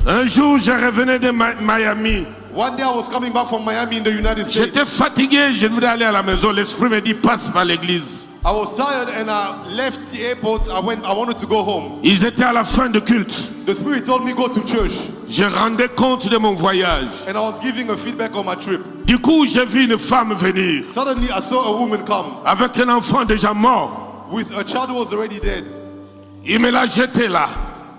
Un jour, je revenais de Miami. One day I was coming back from Miami in the United States. J'étais fatigué, je voulais aller à la maison. L'esprit me dit, passe par l'église. I was tired and I left the airport. I wanted to go home. Ils étaient à la fin de culte. The Spirit told me go to church. Je rendais compte de mon voyage. And I was giving a feedback on my trip. Du coup, j'ai vu une femme venir. Suddenly I saw a woman come. Avec un enfant déjà mort. With a child who was already dead. Il me l'a jeté là.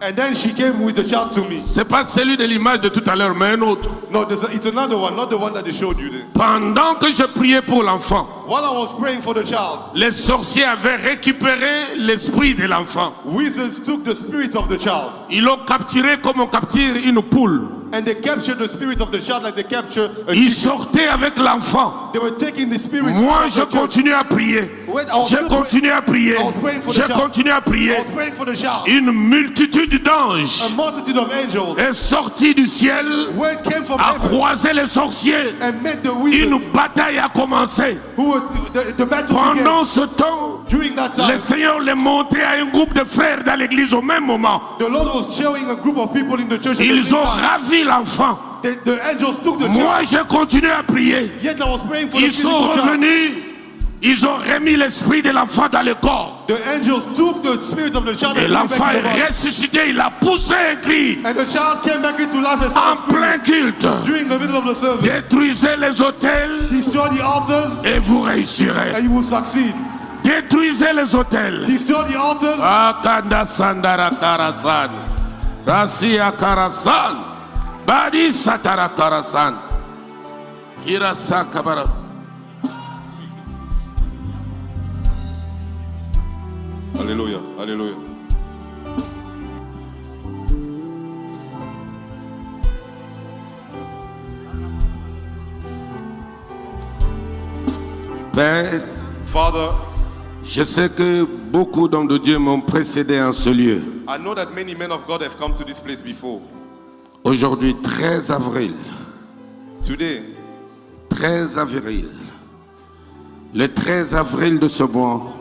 And then she came with the child to me. C'est pas celui de l'image de tout à l'heure, mais un autre. No, it's another one, not the one that they showed you there. Pendant que je priais pour l'enfant, while I was praying for the child, les sorciers avaient récupéré l'esprit de l'enfant. Wizards took the spirit of the child. Ils l'ont capturé comme on capture une poule. And they captured the spirit of the child like they capture a Ils chicken. sortaient avec l'enfant. They were taking the spirit. Moi, out of je the child. continue à prier. Je continue à prier. Je continue à prier. I was praying for the child. Une multitude d'anges A multitude of angels est sortie du ciel, word came from a heaven croisé les sorciers. and met the Une wizards bataille a commencé. who were the battle Pendant began. ce temps, During that le time, Seigneur les montait à un groupe de frères dans l'église au même moment. the Lord was showing a group of people in the church. At the Ils same ont time. ravi l'enfant. The angels took the Moi, child. j'ai continué à prier. Yet I was praying for the Ils sont physical child. revenus. Ils ont remis l'esprit de l'enfant dans le corps. The angels took the spirit of the child Et and put it l'enfant back in the est body. ressuscité. Il a poussé un cri. And the child came back into life and En started screaming plein culte. during the middle of the service. Détruisez les hôtels Destroy the altars et vous réussirez. and you will succeed. Détruisez les hôtels. Destroy the altars. Akanda Sandara Karasan. Rasia Karasan. Badi Satara Karasan. Hirasa Kabara. Alléluia, alléluia. Père, Father, je sais que beaucoup d'hommes de Dieu m'ont précédé en ce lieu. I know that many men of God have come to this place before. Aujourd'hui, 13 avril. Today, 13 avril. Le 13 avril de ce mois,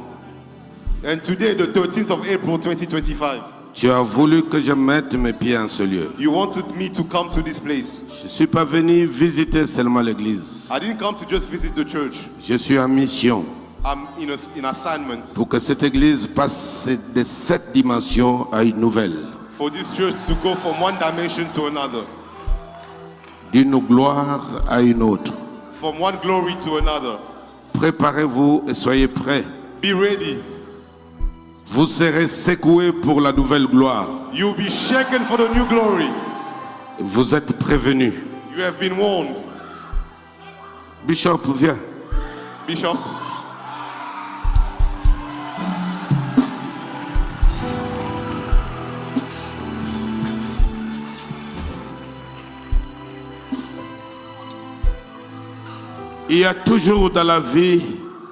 and today, the 13th of April 2025, tu as voulu que je mette mes pieds en ce lieu. you wanted me to come to this place. Je ne suis pas venu visiter seulement l'église. I didn't come to just visit the church. Je suis en mission I'm in assignment pour que cette église passe de cette dimension à une nouvelle. for this church to go from one dimension to another, D'une gloire à une autre. from one glory to another. Préparez-vous et soyez prêts. Be ready. Vous serez secoués pour la nouvelle gloire. You'll be shaken for the new glory. Vous êtes prévenus. You have been warned. Bishop, viens. Bishop, Il y a toujours dans la vie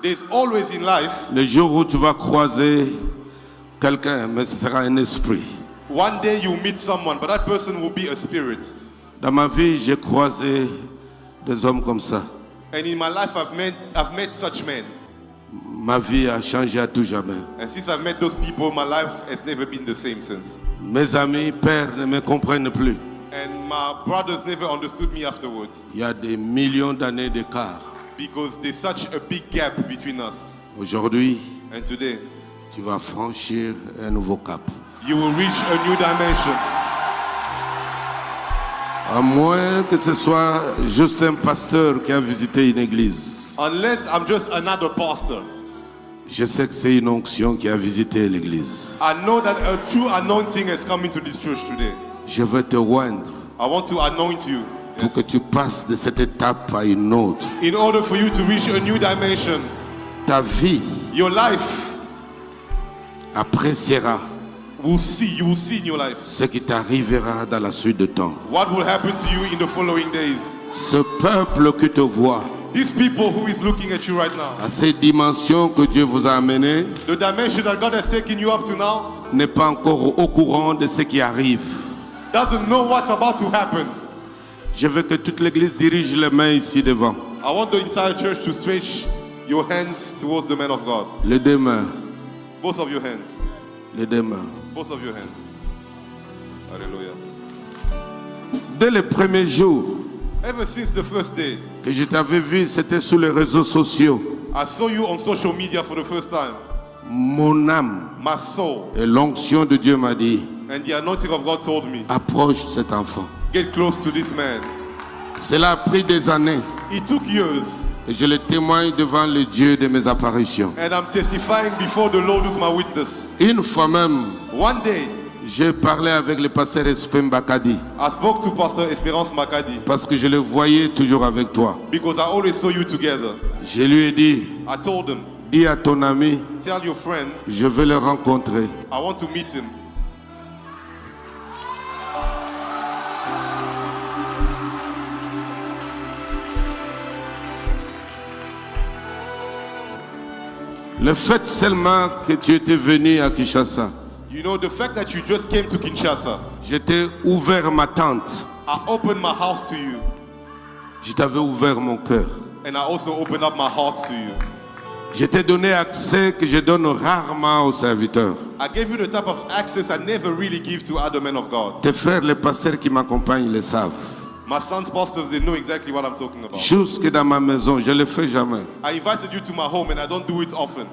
there's always in life, le jour où tu vas croiser quelqu'un, mais ce sera un esprit. one day you'll meet someone, but that person will be a spirit. Dans ma vie, j'ai croisé des hommes comme ça. And in my life, I've met such men. Ma vie a changé à tout jamais. And since I've met those people, my life has never been the same since. Mes amis, pères ne me comprennent plus. And my brothers never understood me afterwards Il y a des millions d'années d'écart. because there's such a big gap between us. Aujourd'hui, And today, tu vas franchir un nouveau cap. you will reach a new dimension. À moins que ce soit juste un pasteur qui a visité une église. Unless I'm just another pastor. Je sais que c'est une onction qui a visité l'église. I know that a true anointing has come into this church today. Je vais te oindre I want to anoint you. pour Yes. que tu passes de cette étape à une autre. In order for you to reach a new dimension, Ta vie your life appréciera you will see in your life ce qui t'arrivera dans la suite de temps. what will happen to you in the following days. Ce peuple qui te voit These people who is looking at you right now, à ces dimensions que Dieu vous a amenées the dimension that God has taken you up to now, n'est pas encore au courant de ce qui arrive. doesn't know what's about to happen. Je veux que toute l'église dirige les mains ici devant. I want the entire church to stretch your hands towards the man of God. Les deux mains. Both of your hands. Les deux mains. Both of your hands. Hallelujah. Dès le premier jour Ever since the first day, que je t'avais vu, c'était sur les réseaux sociaux. I saw you on social media for the first time. Mon âme My soul et l'onction de Dieu m'a dit, and the anointing of God told me, approche cet enfant. get close to this man. Cela a pris des années It took years, et je le témoigne devant le Dieu de mes apparitions. and I'm testifying before the Lord who's my witness. Une fois même, One day, j'ai parlé avec le pasteur Espem Bakadi I spoke to Pastor Esperance Makadi parce que je le voyais toujours avec toi. because I always saw you together. Je lui ai dit, I told him, dis à ton ami, tell your friend, je vais le rencontrer. I want to meet him. Le fait seulement que tu étais venu à Kinshasa, You know, the fact that you just came to Kinshasa, j'étais ouvert ma tente. I opened my house to you, Je t'avais ouvert mon cœur. and I also opened up my heart to you. Je t'ai donné accès que je donne rarement aux serviteurs. I gave you the type of access I never really give to other men of God. Tes frères, les pasteurs qui m'accompagnent, le savent. My son's pastors, they know exactly what I'm talking about. Jusque dans ma maison, je ne le fais jamais. I invited you to my home, and I don't do it often.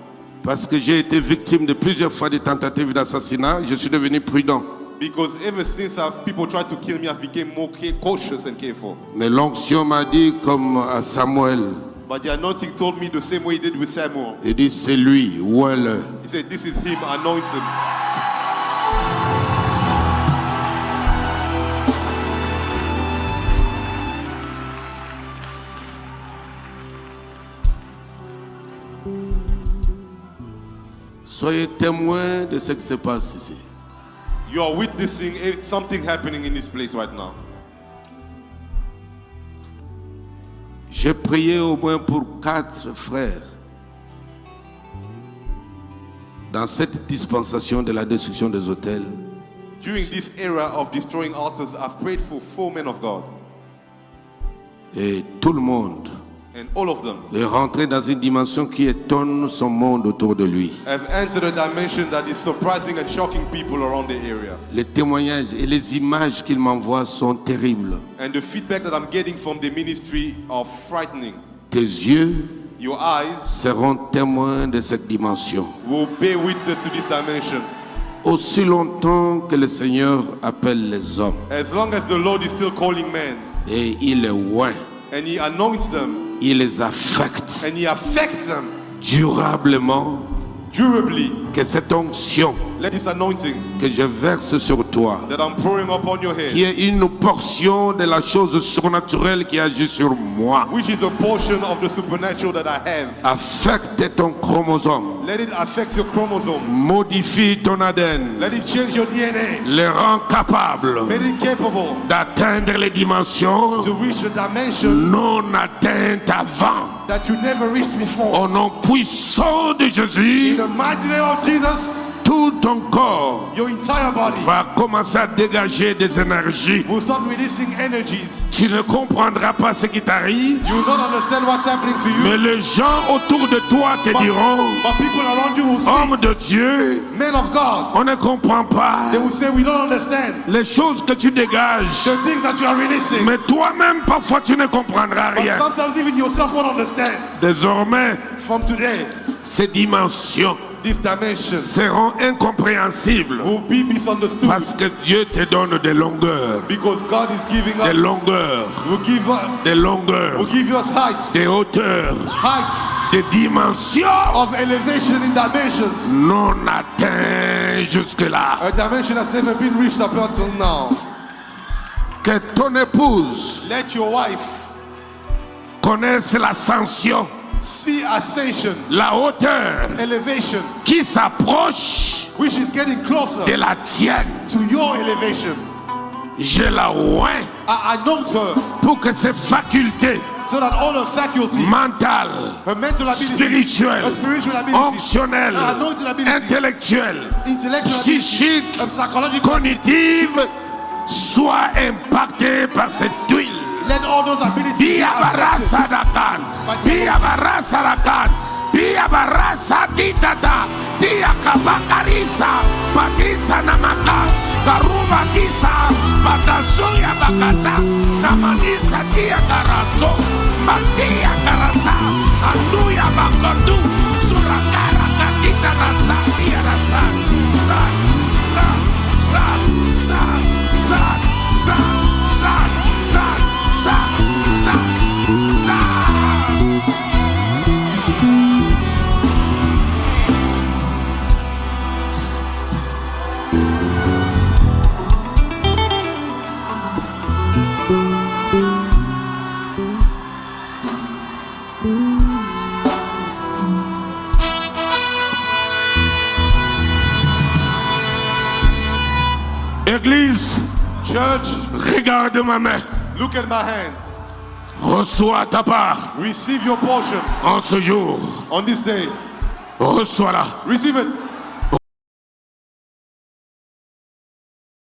Parce que j'ai été victime de plusieurs fois de tentatives d'assassinat, je suis devenu prudent. Because ever since people tried to kill me, I've become more cautious and careful. Mais l'onction m'a dit, comme à Samuel, But the anointing told me the same way he did with Samuel. il dit, c'est lui, ouelle. He said, this is him, anoint him. Soyez témoins de ce qui se passe ici. You are witnessing something happening in this place right now. J'ai prié au moins pour 4 frères dans cette dispensation de la destruction des hôtels. During this era of destroying altars, I've prayed for 4 men of God. Et tout le monde And all of them est rentré dans une dimension qui étonne son monde autour de lui. have entered a dimension that is surprising and shocking people around the area. Les témoignages et les images qu'il m'envoie sont terribles. And the feedback that I'm getting from the ministry are frightening. Tes yeux Your eyes seront témoins de cette dimension. will bear witness to this dimension. Aussi longtemps que le Seigneur appelle les hommes As long as the Lord is still calling men, et il les oint, and He anoints them, il les affecte and He affects them durablement, durably, que cette onction let this anointing que je verse sur toi, that I'm pouring upon your qui head, est une portion de la chose surnaturelle qui agit sur moi, which is a portion of the supernatural that I have, affecte ton chromosome, let it affect your chromosome. modifie ton ADN, Let it change your DNA. les rend capables Make it capable d'atteindre les dimensions to reach a dimension non atteintes avant. that you never reached before. Au nom puissant de In Jésus, the mighty name of Jesus, tout ton corps your entire body va commencer à dégager des énergies. will start releasing energies. Tu ne comprendras pas ce qui t'arrive, You will not understand what's happening to you, mais les gens autour de toi te diront, but people around you will say, homme de Dieu, men of God, on ne comprend pas they will say, we don't understand les choses que tu dégages, the things that you are releasing. mais toi-même parfois tu ne comprendras But rien. sometimes even yourself won't understand. Désormais, From today, ces dimensions this dimension seront incompréhensibles will be misunderstood parce que Dieu te donne des longueurs, because God is giving des us, longueurs, des longueurs, will give us heights, des hauteurs, des dimensions of elevation in dimensions. non atteintes jusque-là. A dimension that's never been reached up until now. Que ton épouse Let your wife connaisse l'ascension, see ascension, la hauteur elevation, qui s'approche which is getting closer de la tienne. to your elevation. Je la oins I anoint her pour que ses facultés so that all her faculties, mentales, her mental ability, spirituelles, her spiritual ability, optionnelles, her anointed ability, intellectuelles, intellectual psychiques, ability, and psychological, cognitives soient impactées par cette huile. let all those abilities be Bia affected. barasa dakan, bia barasa dakan, bia barasa titata, dia kabakarisa, patisa namaka, Karuba Disa, Batasuya Bakata, Namanisa Tia Karazo, Matia Karasa, Anduya Bakotu, Surakara Katita Rasa, Rasa, San, San, San, San, San, San, San, San, San, San, San. Église, Church, regarde ma main. look at my hand. Reçois ta part Receive your portion en ce jour. on this day. Reçois-la. Receive it.